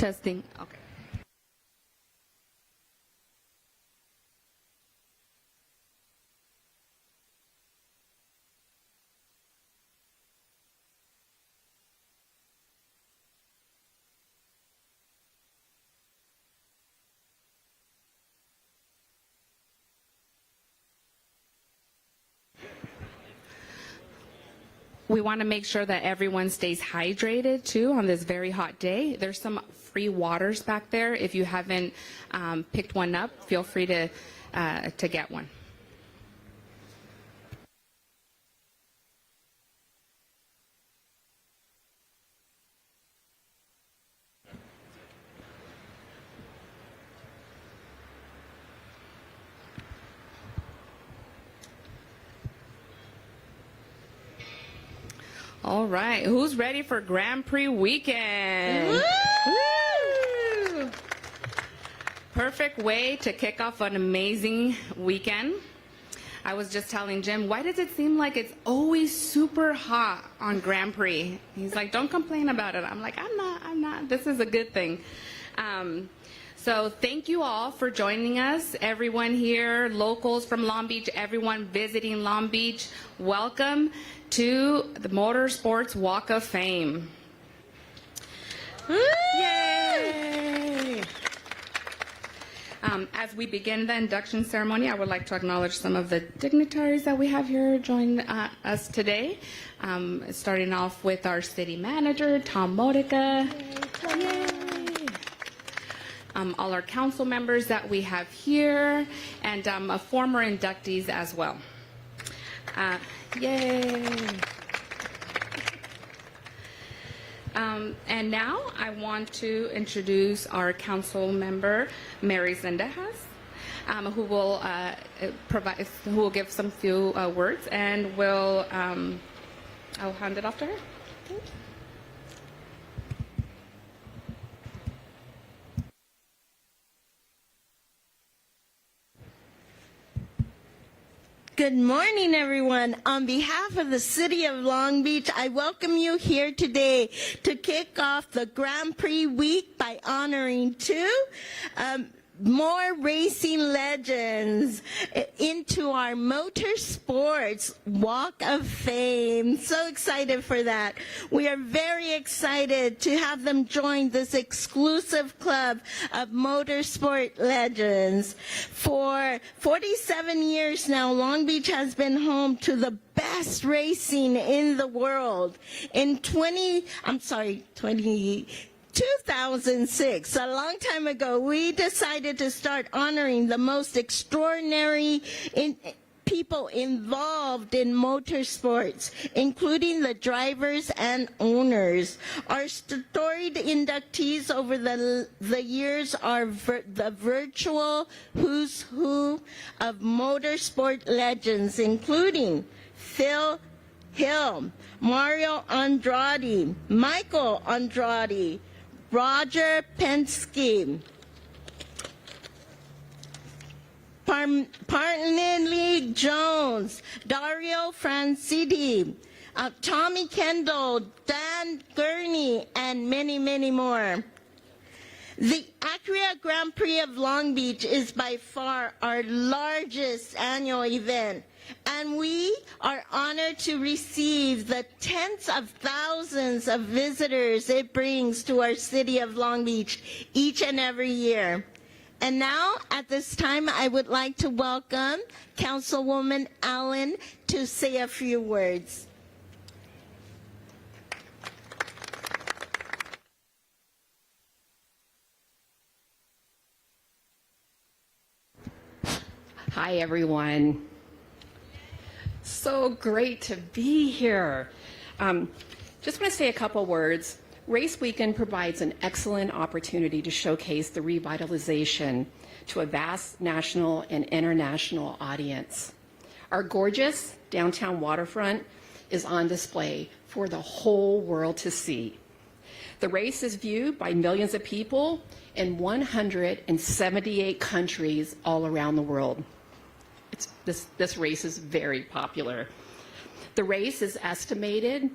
Testing. Okay. We want to make sure that everyone stays hydrated too on this very hot day. There's some free waters back there. If you haven't picked one up, feel free to get one. All right, who's ready for Grand Prix weekend? Woo! Perfect way to kick off an amazing weekend. I was just telling Jim, why does it seem like it's always super hot on Grand Prix? He's like, don't complain about it. I'm like, I'm not. This is a good thing. So thank you all for joining us. Everyone here, locals from Long Beach, everyone visiting Long Beach, welcome to the Motorsports Walk of Fame. Yay! As we begin the induction ceremony, I would like to acknowledge some of the dignitaries that we have here join us today. Starting off with our city manager, Tom Modica. Yay! All our council members that we have here, and former inductees as well. Yay! And now I want to introduce our council member, Mary Zendejas, who will give some few words, and I'll hand it off to her. Thank you. Good morning, everyone. On behalf of the City of Long Beach, I welcome you here today to kick off the Grand Prix week by honoring two more racing legends into our Motorsports Walk of Fame. So excited for that. We are very excited to have them join this exclusive club of motorsport legends. For 47 years now, Long Beach has been home to the best racing in the world. In 2006, a long time ago, we decided to start honoring the most extraordinary people involved in motorsports, including the drivers and owners. Our storied inductees over the years are the virtual who's who of motorsport legends, including Phil Hill, Mario Andrade, Michael Andrade, Roger Penske, Parnelli Jones, Dario Francidi, Tommy Kendall, Dan Gurney, and many, many more. The Acura Grand Prix of Long Beach is by far our largest annual event, and we are honored to receive the tens of thousands of visitors it brings to our city of Long Beach each and every year. And now, at this time, I would like to welcome Councilwoman Allen to say a few words. Hi, everyone. So great to be here. Just want to say a couple words. Race Weekend provides an excellent opportunity to showcase the revitalization to a vast national and international audience. Our gorgeous downtown waterfront is on display for the whole world to see. The race is viewed by millions of people in 178 countries all around the world. This race is very popular. The race is estimated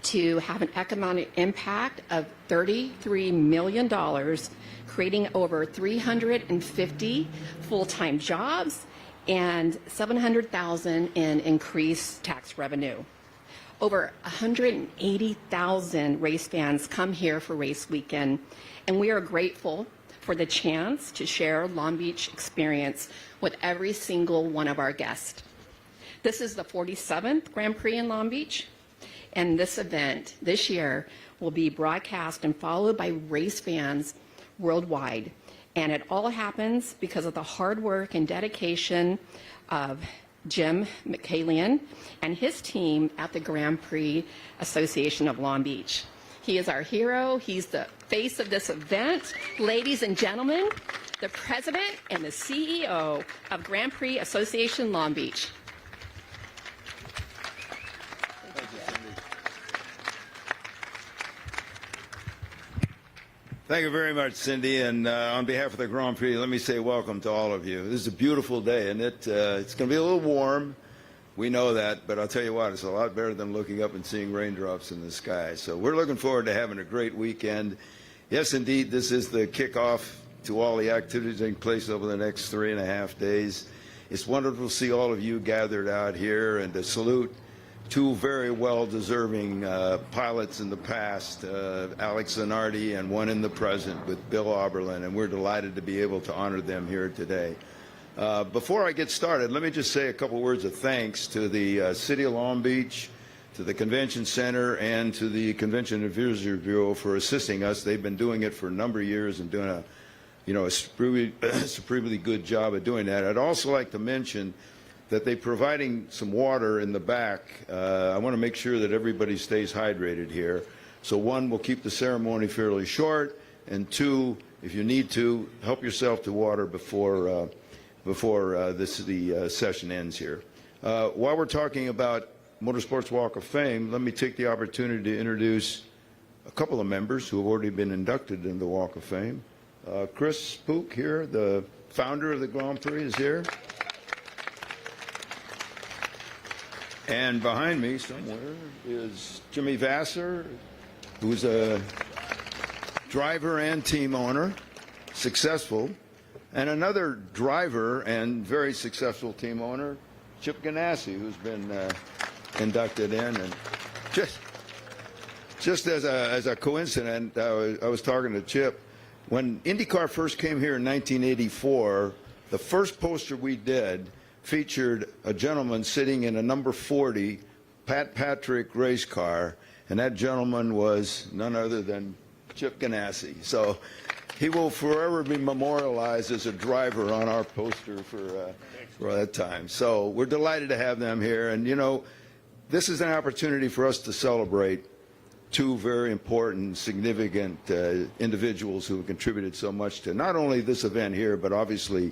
to have an economic impact of $33 million, creating over 350 full-time jobs and $700,000 in increased tax revenue. Over 180,000 race fans come here for race weekend, and we are grateful for the chance to share Long Beach experience with every single one of our guests. This is the 47th Grand Prix in Long Beach, and this event this year will be broadcast and followed by race fans worldwide. And it all happens because of the hard work and dedication of Jim McCallion and his team at the Grand Prix Association of Long Beach. He is our hero. He's the face of this event. Ladies and gentlemen, the president and the CEO of Grand Prix Association Long Beach. Thank you very much, Cindy. And on behalf of the Grand Prix, let me say welcome to all of you. This is a beautiful day, and it's going to be a little warm. We know that, but I'll tell you what, it's a lot better than looking up and seeing raindrops in the sky. So we're looking forward to having a great weekend. Yes, indeed, this is the kickoff to all the activities taking place over the next 3.5 days. It's wonderful to see all of you gathered out here and to salute two very well-deserving pilots in the past, Alex Zanardi and one in the present with Bill Oberlin, and we're delighted to be able to honor them here today. Before I get started, let me just say a couple words of thanks to the City of Long Beach, to the Convention Center, and to the Convention and Visitors Bureau for assisting us. They've been doing it for a number of years and doing a supremely good job of doing that. I'd also like to mention that they're providing some water in the back. I want to make sure that everybody stays hydrated here. So one, we'll keep the ceremony fairly short, and two, if you need to, help yourself to water before the session ends here. While we're talking about Motorsports Walk of Fame, let me take the opportunity to introduce a couple of members who have already been inducted in the Walk of Fame. Chris Spook here, the founder of the Grand Prix, is here. And behind me somewhere is Jimmy Vassar, who's a driver and team owner, successful, and another driver and very successful team owner, Chip Ganassi, who's been inducted in. And just as a coincidence, I was talking to Chip. When IndyCar first came here in 1984, the first poster we did featured a gentleman sitting in a number 40 Pat Patrick race car, and that gentleman was none other than Chip Ganassi. So he will forever be memorialized as a driver on our poster for that time. So we're delighted to have them here, and you know, this is an opportunity for us to celebrate two very important, significant individuals who have contributed so much to not only this event here, but obviously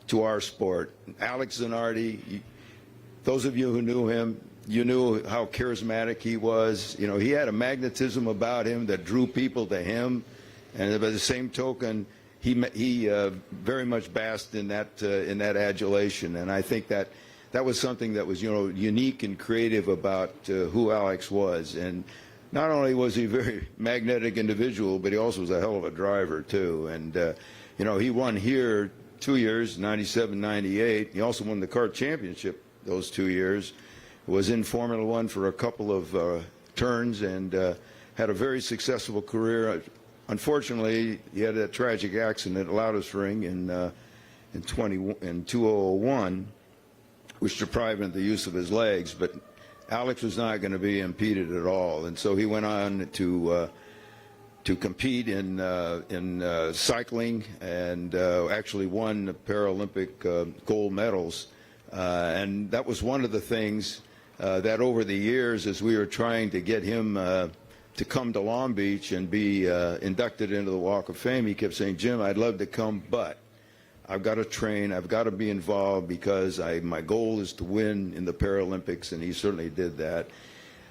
to our sport. Alex Zanardi, those of you who knew him, you knew how charismatic he was. You know, he had a magnetism about him that drew people to him, and by the same token, he very much basked in that adulation. And I think that was something that was, you know, unique and creative about who Alex was. And not only was he a very magnetic individual, but he also was a hell of a driver too. And you know, he won here 2 years, 97, 98. He also won the kart championship those 2 years. Was in Formula One for a couple of turns, and had a very successful career. Unfortunately, he had that tragic accident at Loudest Ring in 2001, which deprived him of the use of his legs. But Alex was not going to be impeded at all, and so he went on to compete in cycling, and actually won the Paralympic gold medals. And that was one of the things that over the years, as we were trying to get him to come to Long Beach and be inducted into the Walk of Fame, he kept saying, "Jim, I'd love to come, but I've got to train, I've got to be involved, because my goal is to win in the Paralympics," and he certainly did that.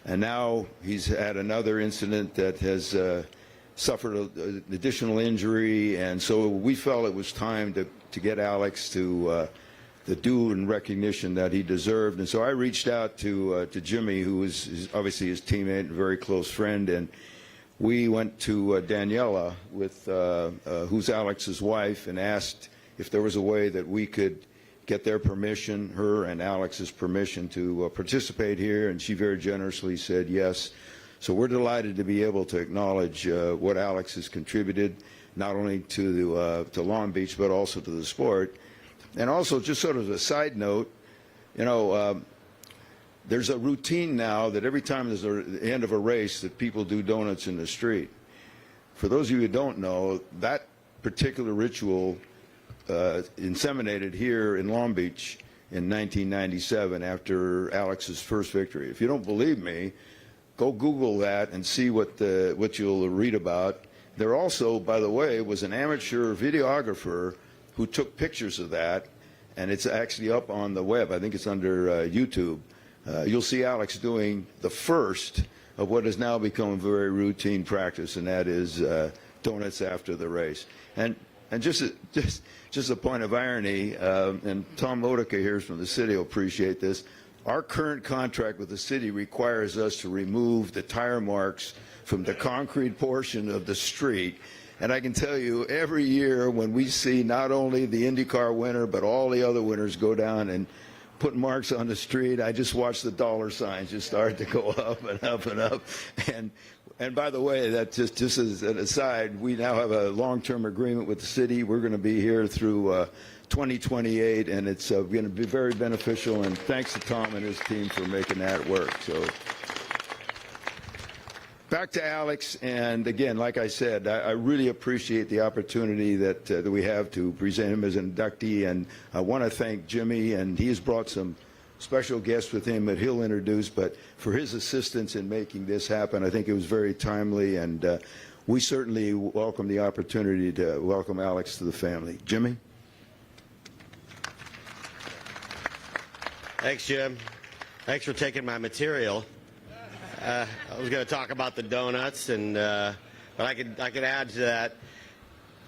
And now he's had another incident that has suffered an additional injury, and so we felt it was time to get Alex to the due and recognition that he deserved. And so I reached out to Jimmy, who was obviously his teammate and very close friend, and we went to Daniela, who's Alex's wife, and asked if there was a way that we could get their permission, her and Alex's permission, to participate here, and she very generously said yes. So we're delighted to be able to acknowledge what Alex has contributed, not only to Long Beach, but also to the sport. And also, just sort of a side note, you know, there's a routine now that every time there's the end of a race that people do donuts in the street. For those of you who don't know, that particular ritual inseminated here in Long Beach in 1997 after Alex's first victory. If you don't believe me, go Google that and see what you'll read about. There also, by the way, was an amateur videographer who took pictures of that, and it's actually up on the web. I think it's under YouTube. You'll see Alex doing the first of what has now become a very routine practice, and that is donuts after the race. And just a point of irony, and Tom Modica here from the city will appreciate this. Our current contract with the city requires us to remove the tire marks from the concrete portion of the street. And I can tell you, every year when we see not only the IndyCar winner, but all the other winners go down and put marks on the street, I just watch the dollar signs just start to go up and up and up. And by the way, that just as an aside, we now have a long-term agreement with the city. We're going to be here through 2028, and it's going to be very beneficial. And thanks to Tom and his team for making that work. So. Back to Alex, and again, like I said, I really appreciate the opportunity that we have to present him as an inductee, and I want to thank Jimmy, and he's brought some special guests with him that he'll introduce, but for his assistance in making this happen. I think it was very timely, and we certainly welcome the opportunity to welcome Alex to the family. Jimmy? Thanks, Jim. Thanks for taking my material. I was going to talk about the donuts, and but I could add to that.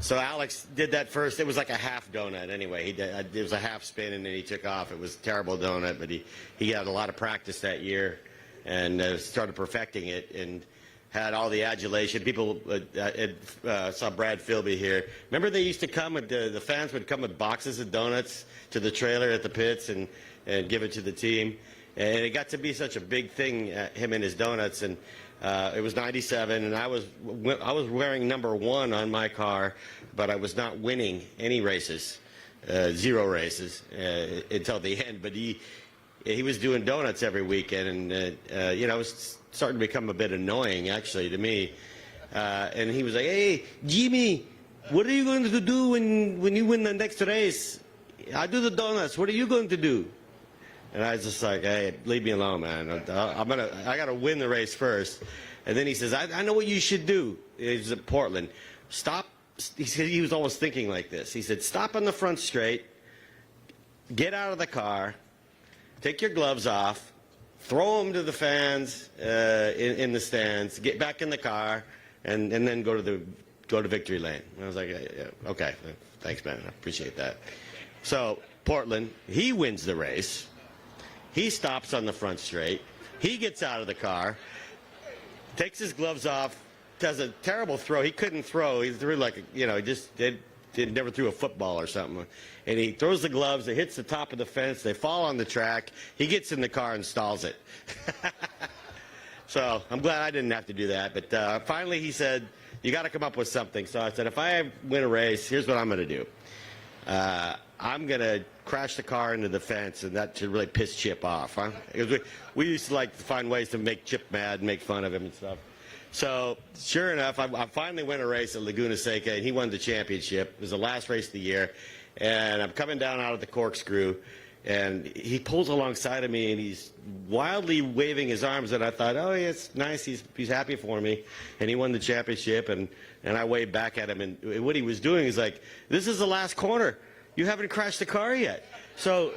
So Alex did that first. It was like a half donut anyway. It was a half spin, and then he took off. It was a terrible donut, but he had a lot of practice that year and started perfecting it and had all the adulation. People saw Brad Philby here. Remember they used to come with the fans would come with boxes of donuts to the trailer at the pits and give it to the team. And it got to be such a big thing, him and his donuts. And it was '97, and I was wearing #1 on my car, but I was not winning any races, 0 races until the end. But he was doing donuts every weekend, and you know, it was starting to become a bit annoying actually to me. And he was like, "Hey, Jimmy, what are you going to do when you win the next race? I do the donuts. What are you going to do?" And I was just like, "Hey, leave me alone, man. I got to win the race first." And then he says, I know what you should do." He's at Portland. Stop. He said he was always thinking like this. He said, "Stop on the front straight, get out of the car, take your gloves off, throw them to the fans in the stands, get back in the car, and then go to victory lane." And I was like, "Yeah, okay, thanks, man. I appreciate that." So Portland, he wins the race. He stops on the front straight. He gets out of the car, takes his gloves off, does a terrible throw. He couldn't throw. He threw like, you know, he just never threw a football or something. And he throws the gloves. It hits the top of the fence. They fall on the track. He gets in the car and stalls it. So I'm glad I didn't have to do that. But finally he said, "You got to come up with something." So I said, "If I win a race, here's what I'm going to do. I'm going to crash the car into the fence, and that should really piss Chip off." Huh? Because we used to like to find ways to make Chip mad and make fun of him and stuff. So sure enough, I finally won a race at Laguna Seca, and he won the championship. It was the last race of the year. And I'm coming down out of the corkscrew, and he pulls alongside of me, and he's wildly waving his arms, and I thought, oh, yeah, it's nice. He's happy for me. And he won the championship, and I waved back at him. And what he was doing is like, "This is the last corner. You haven't crashed the car yet." So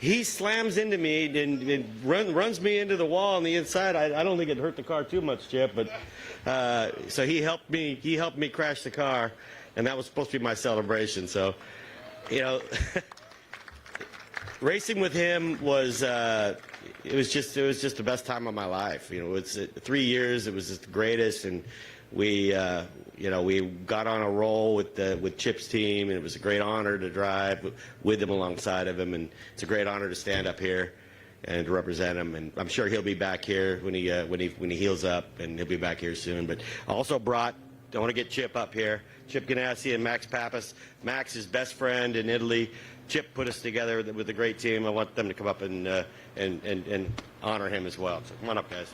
he slams into me and runs me into the wall on the inside. I don't think it hurt the car too much, Chip, but so he helped me crash the car, and that was supposed to be my celebration. So, you know, racing with him was it was just the best time of my life. You know, it's 3 years. It was just the greatest, and we we got on a roll with Chip's team, and it was a great honor to drive with him alongside of him, and it's a great honor to stand up here and to represent him. And I'm sure he'll be back here when he heals up, and he'll be back here soon. But I also brought. I want to get Chip up here. Chip Ganassi and Max Pappas. Max, his best friend in Italy. Chip put us together with a great team. I want them to come up and honor him as well. So come on up, guys.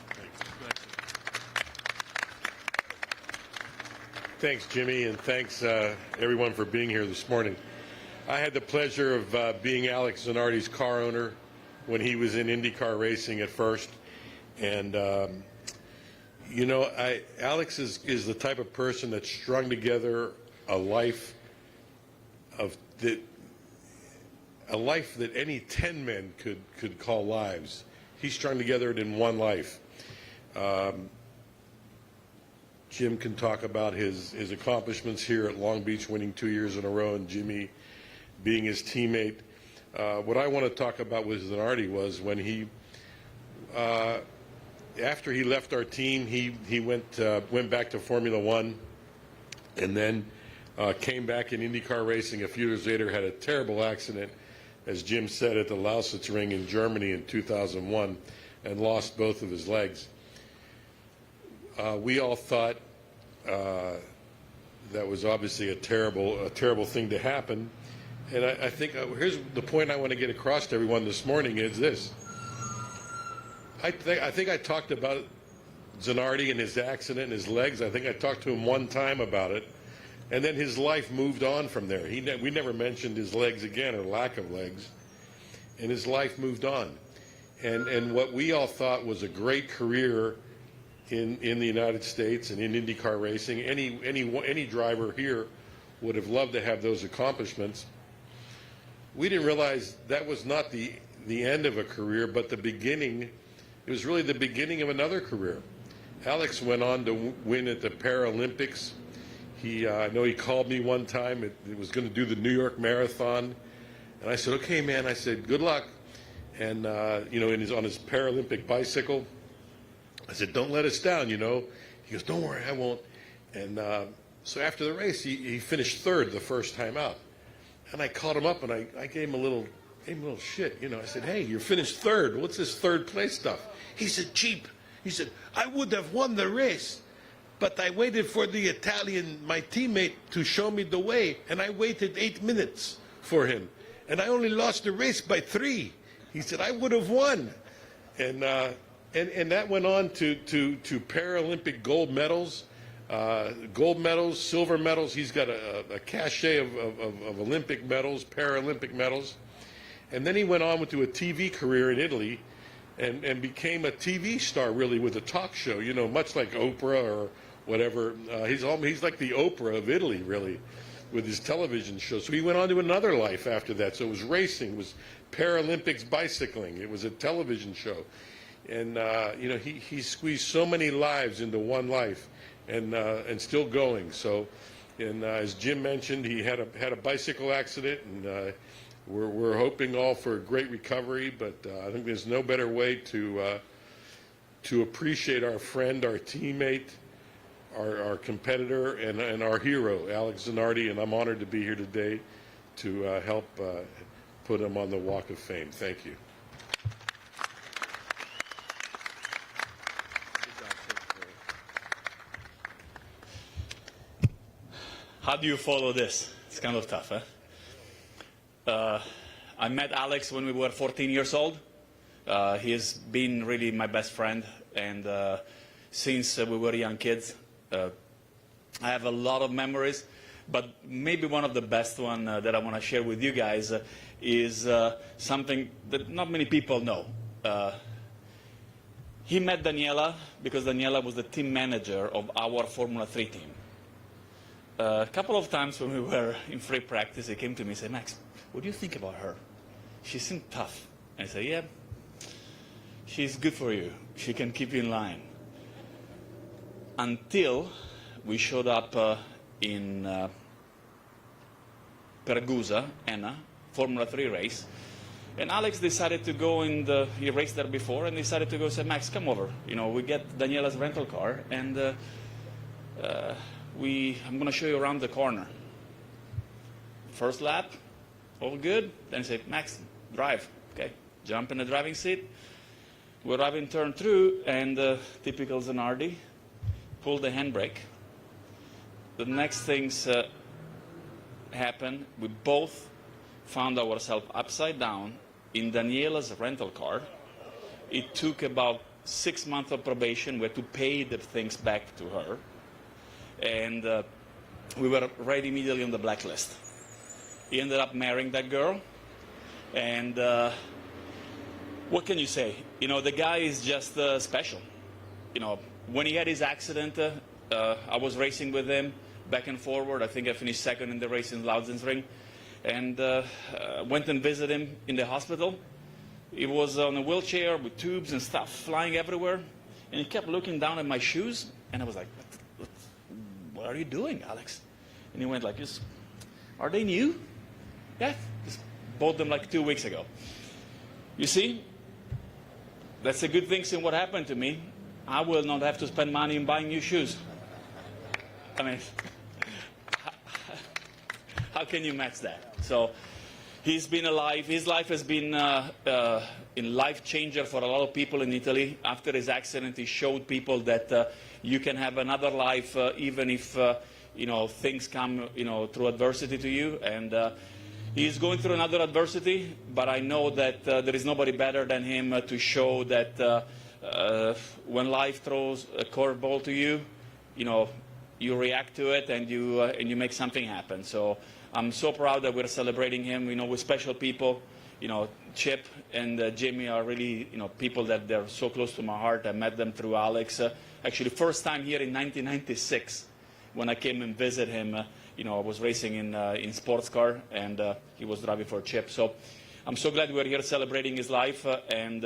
Thanks, Jimmy, and thanks everyone for being here this morning. I had the pleasure of being Alex Zanardi's car owner when he was in IndyCar racing at first, and Alex is the type of person that strung together a life that any 10 men could call lives. He strung together it in one life. Jim can talk about his accomplishments here at Long Beach, winning 2 years in a row, and Jimmy being his teammate. What I want to talk about with Zanardi was when he, after he left our team, he went back to Formula One, and then came back in IndyCar racing a few years later, had a terrible accident, as Jim said, at the Lausitz Ring in Germany in 2001, and lost both of his legs. We all thought that was obviously a terrible thing to happen. And I think here's the point I want to get across to everyone this morning is this. I think I talked about Zanardi and his accident and his legs. I think I talked to him one time about it. And then his life moved on from there. We never mentioned his legs again, or lack of legs. And his life moved on. And what we all thought was a great career in the United States and in IndyCar racing, any driver here would have loved to have those accomplishments. We didn't realize that was not the end of a career, but the beginning. It was really the beginning of another career. Alex went on to win at the Paralympics. I know he called me one time. It was going to do the New York Marathon, and I said, "Okay, man." I said, "Good luck." And on his Paralympic bicycle, I said, "Don't let us down." He goes, "Don't worry, I won't." And so after the race, he finished third the first time out, and I called him up and I gave him a little shit. I said, "Hey, you finished third. What's this third place stuff?" He said, "Cheap." He said, "I would have won the race, but I waited for my teammate, to show me the way, and I waited 8 minutes for him, and I only lost the race by 3. He said, "I would have won." And that went on to Paralympic gold medals, silver medals. He's got a cachet of Olympic medals, Paralympic medals. And then he went on to a TV career in Italy and became a TV star, really, with a talk show, much like Oprah or whatever. He's like the Oprah of Italy, really, with his television show. So he went on to another life after that. So it was racing, it was Paralympics bicycling, it was a television show. And, he squeezed so many lives into one life and still going. So, and as Jim mentioned, he had a bicycle accident, and we're hoping all for a great recovery, but I think there's no better way to appreciate our friend, our teammate, our competitor, and our hero, Alex Zanardi, and I'm honored to be here today to help put him on the Walk of Fame. Thank you. How do you follow this? It's kind of tough, huh? I met Alex when we were 14 years old. He has been really my best friend, and since we were young kids, I have a lot of memories, but maybe one of the best one that I want to share with you guys is something that not many people know. He met Daniela because Daniela was the team manager of our Formula 3 team. A couple of times when we were in free practice, he came to me and said, "Max, what do you think about her? She seemed tough." I said, "Yeah, she's good for you. She can keep you in line." Until we showed up in Pergusa, Enna, Formula 3 race, And Alex decided to go he raced there before, and decided to go, say, Max, come over. We get Daniela's rental car, and I'm going to show you around the corner. First lap, all good. Then he said, Max, drive. Okay, jump in the driving seat. We're driving turn through, and typical Zanardi, pulled the handbrake. The next things happened. We both found ourselves upside down in Daniela's rental car. It took about 6 months of probation. We had to pay the things back to her. And we were right immediately on the blacklist. He ended up marrying that girl. And what can you say? The guy is just special. When he had his accident, I was racing with him back and forward. I think I finished second in the race in Lausitzring. And went and visited him in the hospital. He was on a wheelchair with tubes and stuff flying everywhere. And he kept looking down at my shoes. And I was like, what are you doing, Alex? And he went like this, are they new? Yeah, just bought them like 2 weeks ago. You see, that's a good thing in what happened to me. I will not have to spend money in buying new shoes. I mean, how can you match that? So he's been alive. His life has been a life changer for a lot of people in Italy. After his accident, he showed people that you can have another life even if things come through adversity to you. And he's going through another adversity, but I know that there is nobody better than him to show that when life throws a curveball to you, you react to it and you make something happen. So I'm so proud that we're celebrating him, with special people. Chip and Jimmy are really, people that they're so close to my heart. I met them through Alex. Actually, first time here in 1996 when I came and visited him. I was racing in sports car, and he was driving for Chip. So I'm so glad we're here celebrating his life and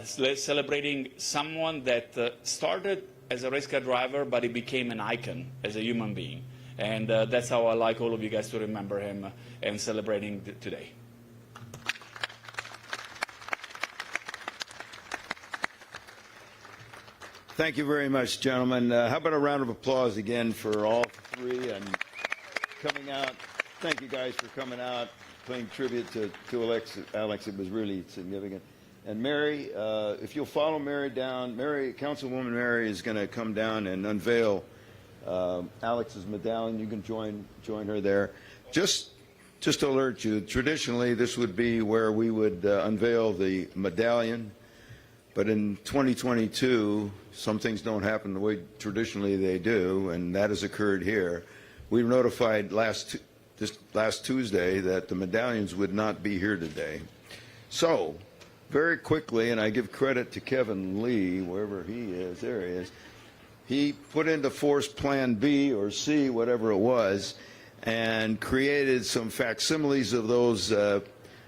celebrating someone that started as a race car driver, but he became an icon as a human being. And that's how I like all of you guys to remember him and celebrating today. Thank you very much, gentlemen. How about a round of applause again for all three and coming out. Thank you guys for coming out, paying tribute to Alex. It was really significant. And Mary, if you'll follow Mary down, Councilwoman Mary is going to come down and unveil Alex's medallion. You can join her there. Just to alert you, traditionally this would be where we would unveil the medallion. But in 2022, some things don't happen the way traditionally they do, and that has occurred here. We were notified this last Tuesday that the medallions would not be here today. So, very quickly, and I give credit to Kevin Lee, wherever he is, there he is, he put into force Plan B or C, whatever it was, and created some facsimiles of those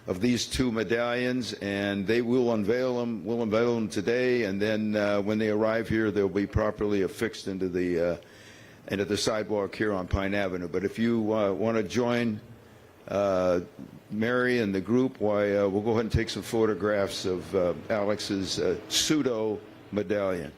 of these two medallions, and they will unveil them. We'll unveil them today, and then when they arrive here, they'll be properly affixed into the sidewalk here on Pine Avenue. But if you want to join Mary and the group, we'll go ahead and take some photographs of Alex's pseudo medallion.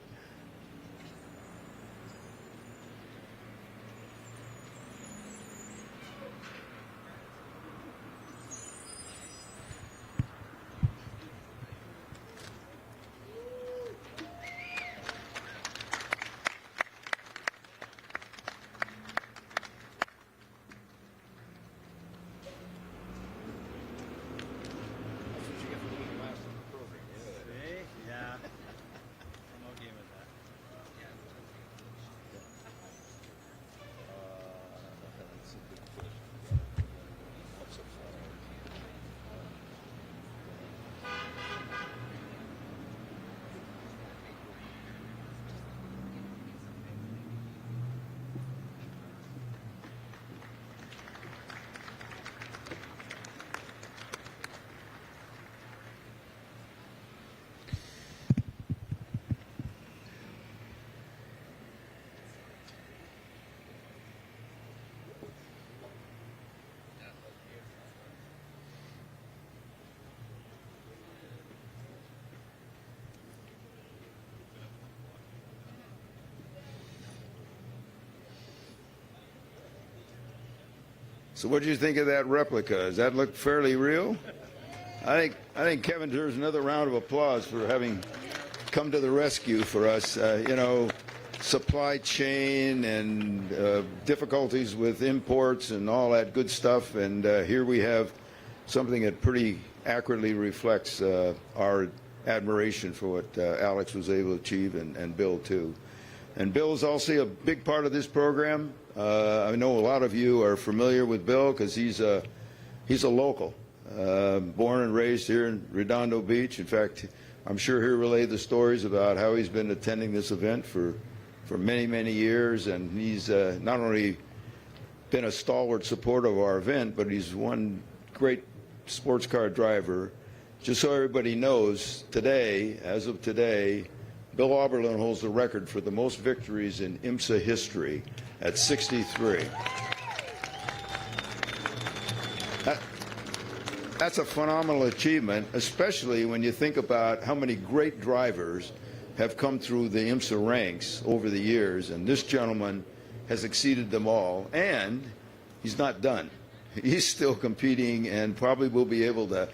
So what do you think of that replica? Does that look fairly real? I think Kevin deserves another round of applause for having come to the rescue for us. You know, supply chain and difficulties with imports and all that good stuff. And here we have something that pretty accurately reflects our admiration for what Alex was able to achieve, and Bill too. And Bill is also a big part of this program. I know a lot of you are familiar with Bill because he's a local, born and raised here in Redondo Beach. In fact, I'm sure he'll relay the stories about how he's been attending this event for many, many years. And he's not only been a stalwart supporter of our event, but he's one great sports car driver. Just so everybody knows, today, as of today, Bill Oberlin holds the record for the most victories in IMSA history at 63. That's a phenomenal achievement, especially when you think about how many great drivers have come through the IMSA ranks over the years, and this gentleman has exceeded them all, and he's not done. He's still competing and probably will be able to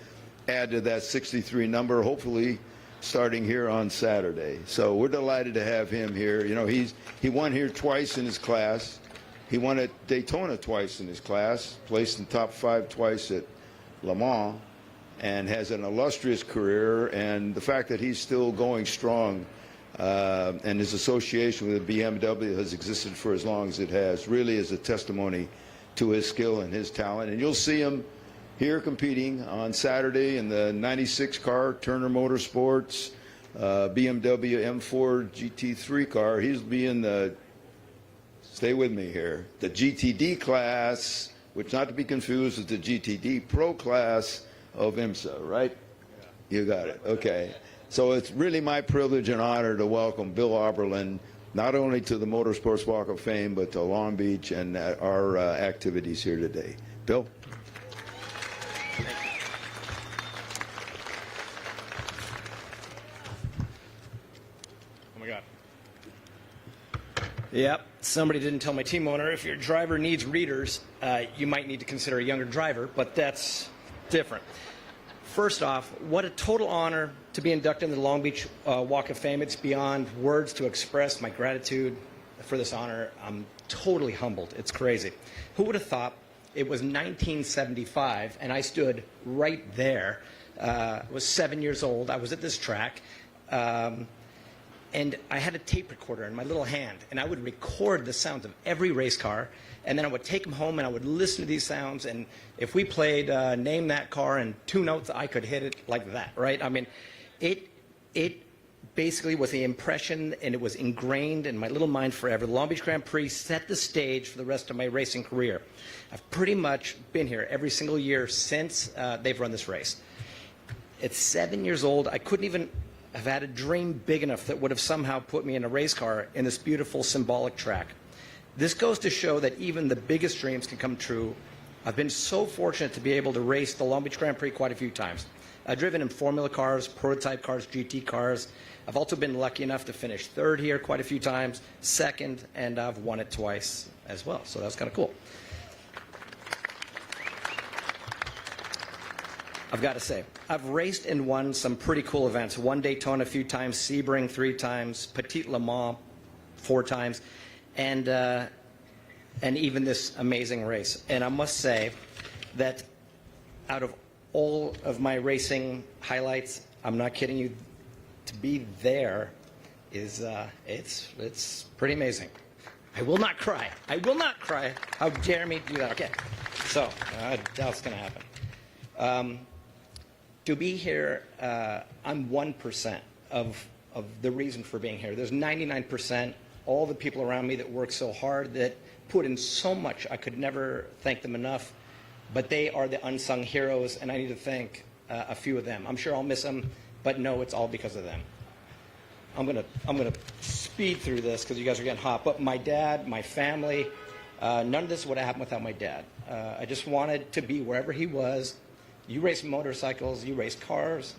add to that 63 number, hopefully starting here on Saturday. So we're delighted to have him here. You know, he won here twice in his class. He won at Daytona twice in his class, placed in top 5 twice at Le Mans, and has an illustrious career. And the fact that he's still going strong and his association with BMW has existed for as long as it has really is a testimony to his skill and his talent. And you'll see him here competing on Saturday in the 96 car, Turner Motorsports, BMW M4 GT3 car. He'll be in the, stay with me here, the GTD class, which not to be confused with the GTD Pro class of IMSA, right? Yeah. You got it, okay. So it's really my privilege and honor to welcome Bill Oberlin, not only to the Motorsports Walk of Fame, but to Long Beach and our activities here today. Bill? Yep, somebody didn't tell my team owner if your driver needs readers, you might need to consider a younger driver, but that's different. First off, what a total honor to be inducted into the Long Beach Walk of Fame. It's beyond words to express my gratitude for this honor. I'm totally humbled. It's crazy. Who would have thought it was 1975 and I stood right there. I was 7 years old. I was at this track. And I had a tape recorder in my little hand, and I would record the sounds of every race car, and then I would take them home and I would listen to these sounds, and if we played Name That Car in 2 notes, I could hit it like that, right? I mean, it basically was the impression, and it was ingrained in my little mind forever. The Long Beach Grand Prix set the stage for the rest of my racing career. I've pretty much been here every single year since they've run this race. At 7 years old, I couldn't even have had a dream big enough that would have somehow put me in a race car in this beautiful symbolic track. This goes to show that even the biggest dreams can come true. I've been so fortunate to be able to race the Long Beach Grand Prix quite a few times. I've driven in formula cars, prototype cars, GT cars. I've also been lucky enough to finish 3rd here quite a few times, 2nd, and I've won it twice as well. So that's kind of cool. I've got to say, I've raced and won some pretty cool events. Won Daytona a few times, Sebring 3 times, Petit Le Mans 4 times, and even this amazing race. And I must say that out of all of my racing highlights, I'm not kidding you, to be there is it's pretty amazing. I will not cry. I will not cry. How dare me do that? Okay, so that's going to happen. To be here, I'm 1% of the reason for being here. There's 99%, all the people around me that work so hard, that put in so much. I could never thank them enough, but they are the unsung heroes, and I need to thank a few of them. I'm sure I'll miss them, but no, it's all because of them. I'm gonna speed through this because you guys are getting hot. But my dad, my family, none of this would have happened without my dad. I just wanted to be wherever he was. You race motorcycles, you race cars.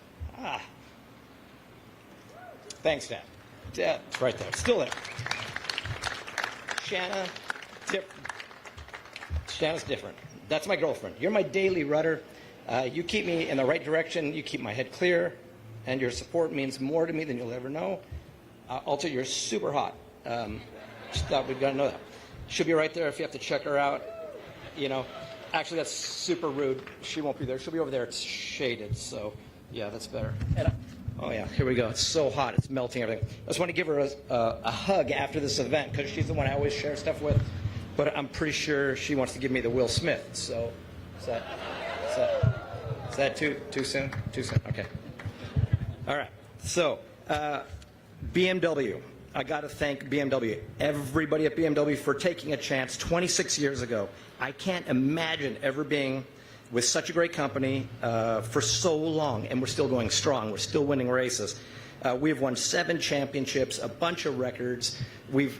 Thanks, Dad. Dad, it's right there, still there. Shanna's different. That's my girlfriend. You're my daily rudder. You keep me in the right direction. You keep my head clear. And your support means more to me than you'll ever know. Also, you're super hot. Just thought we'd got to know that. She'll be right there if you have to check her out. You know, actually, that's super rude. She won't be there. She'll be over there. It's shaded, so yeah, that's better. Oh yeah, here we go. It's so hot. It's melting everything. I just want to give her a hug after this event because she's the one I always share stuff with. But I'm pretty sure she wants to give me the Will Smith. So is that too soon? Too soon. Okay. All right. So BMW. I got to thank BMW, everybody at BMW for taking a chance 26 years ago. I can't imagine ever being with such a great company for so long, and we're still going strong. We're still winning races. We've won 7 championships, a bunch of records. We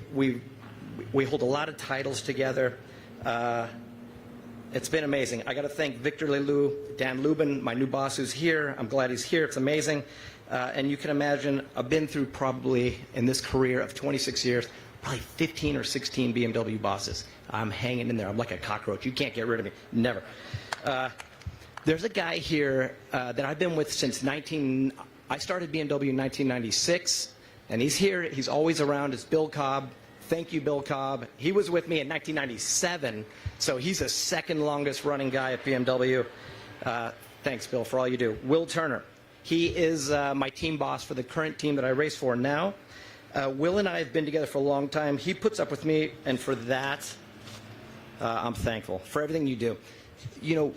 hold a lot of titles together. It's been amazing. I got to thank Victor Lelou, Dan Lubin, my new boss who's here. I'm glad he's here. It's amazing. And you can imagine, I've been through probably, in this career of 26 years, probably 15 or 16 BMW bosses. I'm hanging in there. I'm like a cockroach. You can't get rid of me. Never. There's a guy here that I've been with since I started BMW in 1996, and he's here. He's always around. It's Bill Cobb. Thank you, Bill Cobb. He was with me in 1997, so he's the second longest running guy at BMW. Thanks, Bill, for all you do. Will Turner. He is my team boss for the current team that I race for now. Will and I have been together for a long time. He puts up with me, and for that, I'm thankful for everything you do. You know,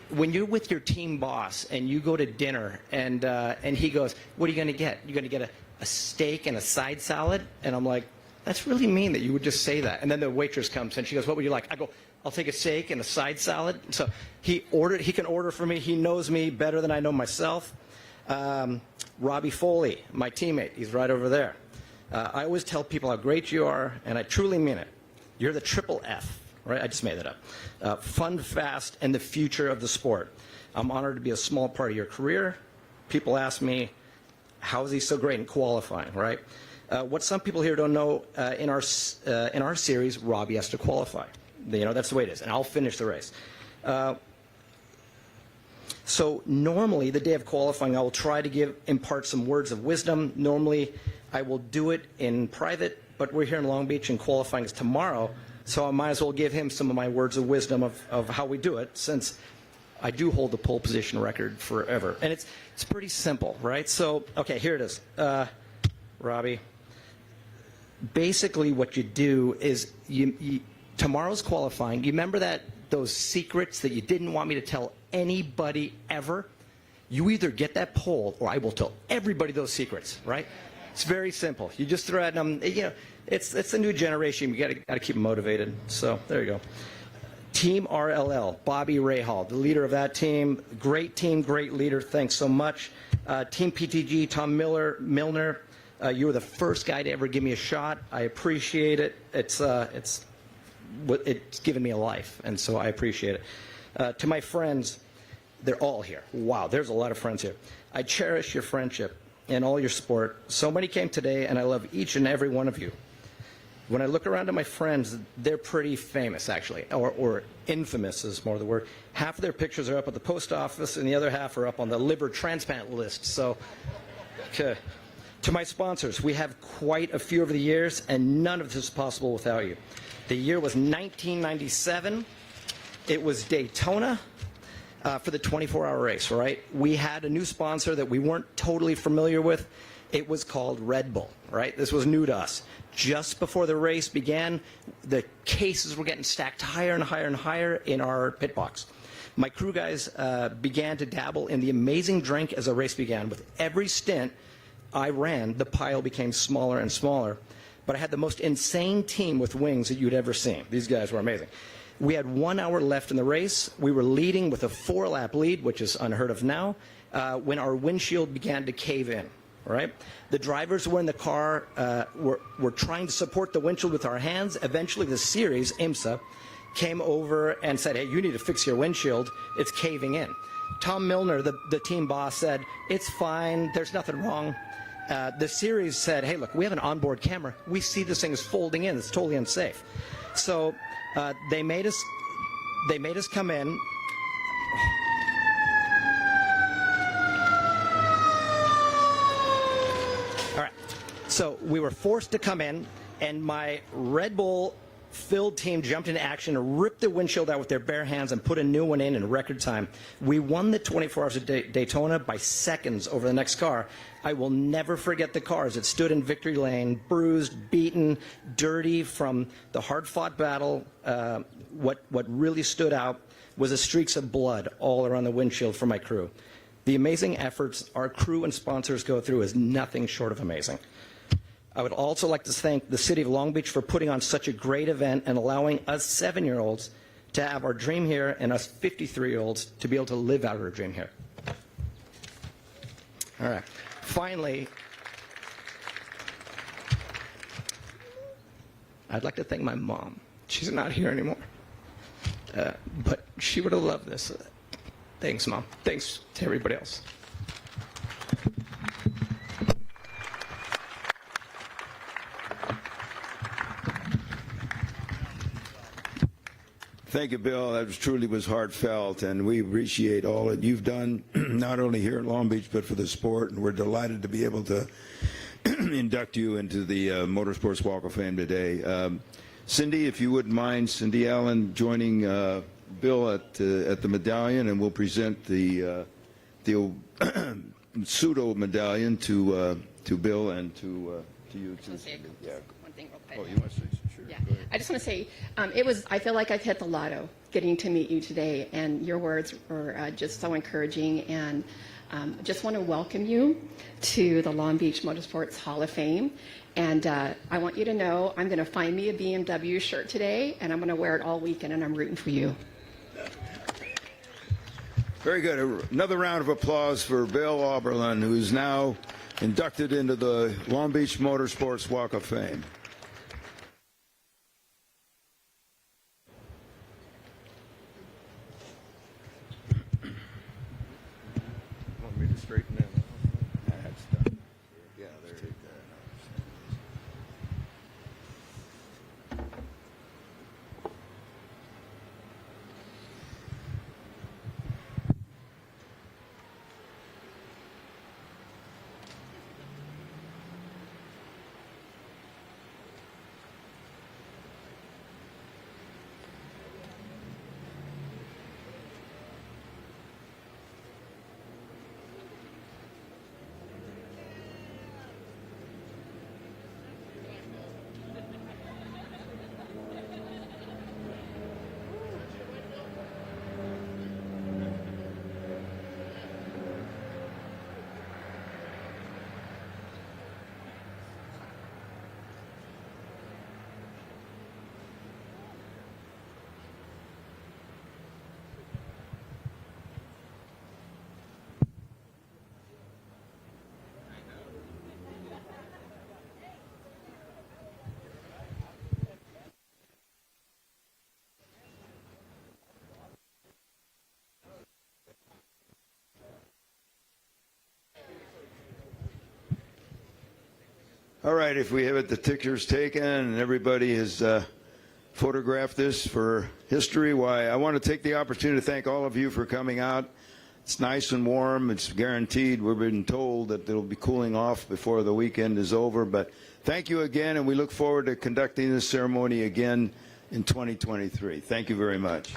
when you're with your team boss and you go to dinner and he goes, "What are you going to get? You're going to get a steak and a side salad?" And I'm like, "That's really mean that you would just say that." And then the waitress comes and she goes, "What would you like?" I go, "I'll take a steak and a side salad." So he can order for me. He knows me better than I know myself. Robbie Foley, my teammate, he's right over there. I always tell people how great you are, and I truly mean it. You're the triple F, right? I just made that up. Fun, fast, and the future of the sport. I'm honored to be a small part of your career. People ask me, how is he so great in qualifying, right? What some people here don't know, in our series, Robbie has to qualify. You know, that's the way it is, and I'll finish the race. So normally, the day of qualifying, I will try to impart some words of wisdom. Normally, I will do it in private, but we're here in Long Beach, and qualifying is tomorrow, so I might as well give him some of my words of wisdom of how we do it, since I do hold the pole position record forever. And it's pretty simple, right? So, okay, here it is. Robbie, basically what you do is tomorrow's qualifying. You remember those secrets that you didn't want me to tell anybody ever? You either get that pole, or I will tell everybody those secrets, right? It's very simple. You just throw it, you know, it's the new generation. You got to keep them motivated. So there you go. Team RLL, Bobby Rahal, the leader of that team. Great team, great leader. Thanks so much. Team PTG, Tom Milner. You were the first guy to ever give me a shot. I appreciate it. It's given me a life, and so I appreciate it. To my friends, they're all here. Wow, there's a lot of friends here. I cherish your friendship and all your support. So many came today, and I love each and every one of you. When I look around at my friends, they're pretty famous, actually, or infamous is more the word. Half of their pictures are up at the post office, and the other half are up on the liver transplant list. So, okay. To my sponsors, we have quite a few over the years, and none of this is possible without you. The year was 1997. It was Daytona for the 24-hour race, right? We had a new sponsor that we weren't totally familiar with. It was called Red Bull, right? This was new to us. Just before the race began, the cases were getting stacked higher and higher and higher in our pit box. My crew guys began to dabble in the amazing drink as the race began. With every stint I ran, the pile became smaller and smaller. But I had the most insane team with wings that you'd ever seen. These guys were amazing. We had 1 hour left in the race. We were leading with a 4-lap lead, which is unheard of now, when our windshield began to cave in. Right? The drivers were in the car, were trying to support the windshield with our hands. Eventually, the series, IMSA, came over and said, "Hey, you need to fix your windshield. It's caving in." Tom Milner, the team boss, said, "It's fine. There's nothing wrong." The series said, "Hey, look, we have an onboard camera. We see this thing is folding in. It's totally unsafe." So they made us They made us come in. All right. So we were forced to come in, and my Red Bull filled team jumped into action and ripped the windshield out with their bare hands and put a new one in record time. We won the 24 Hours of Daytona by seconds over the next car. I will never forget the cars that stood in victory lane, bruised, beaten, dirty from the hard-fought battle. What really stood out was the streaks of blood all around the windshield for my crew. The amazing efforts our crew and sponsors go through is nothing short of amazing. I would also like to thank the City of Long Beach for putting on such a great event and allowing us 7-year-olds to have our dream here and us 53-year-olds to be able to live out our dream here. All right. Finally, I'd like to thank my mom. She's not here anymore, but she would have loved this. Thanks, Mom. Thanks to everybody else. Thank you, Bill. That truly was heartfelt, and we appreciate all that you've done, not only here in Long Beach, but for the sport, and we're delighted to be able to induct you into the Motorsports Walk of Fame today. Cindy, if you wouldn't mind, Cindy Allen joining Bill at the medallion, and we'll present the pseudo medallion to Bill and to you too. Yeah. One thing real quick. Oh, you want to say? Sure. Yeah, I just want to say, I feel like I've hit the lotto getting to meet you today, and your words were just so encouraging, and just want to welcome you to the Long Beach Motorsports Hall of Fame, and I want you to know I'm going to find me a BMW shirt today, and I'm going to wear it all weekend, and I'm rooting for you. Very good. Another round of applause for Bill Oberlin, who's now inducted into the Long Beach Motorsports Walk of Fame. Want me to straighten that out? That's done. Yeah, there you go. All right, if we have it, the pictures taken and everybody has photographed this for history, why, I want to take the opportunity to thank all of you for coming out. It's nice and warm. It's guaranteed. We've been told that it'll be cooling off before the weekend is over. But thank you again, and we look forward to conducting this ceremony again in 2023. Thank you very much.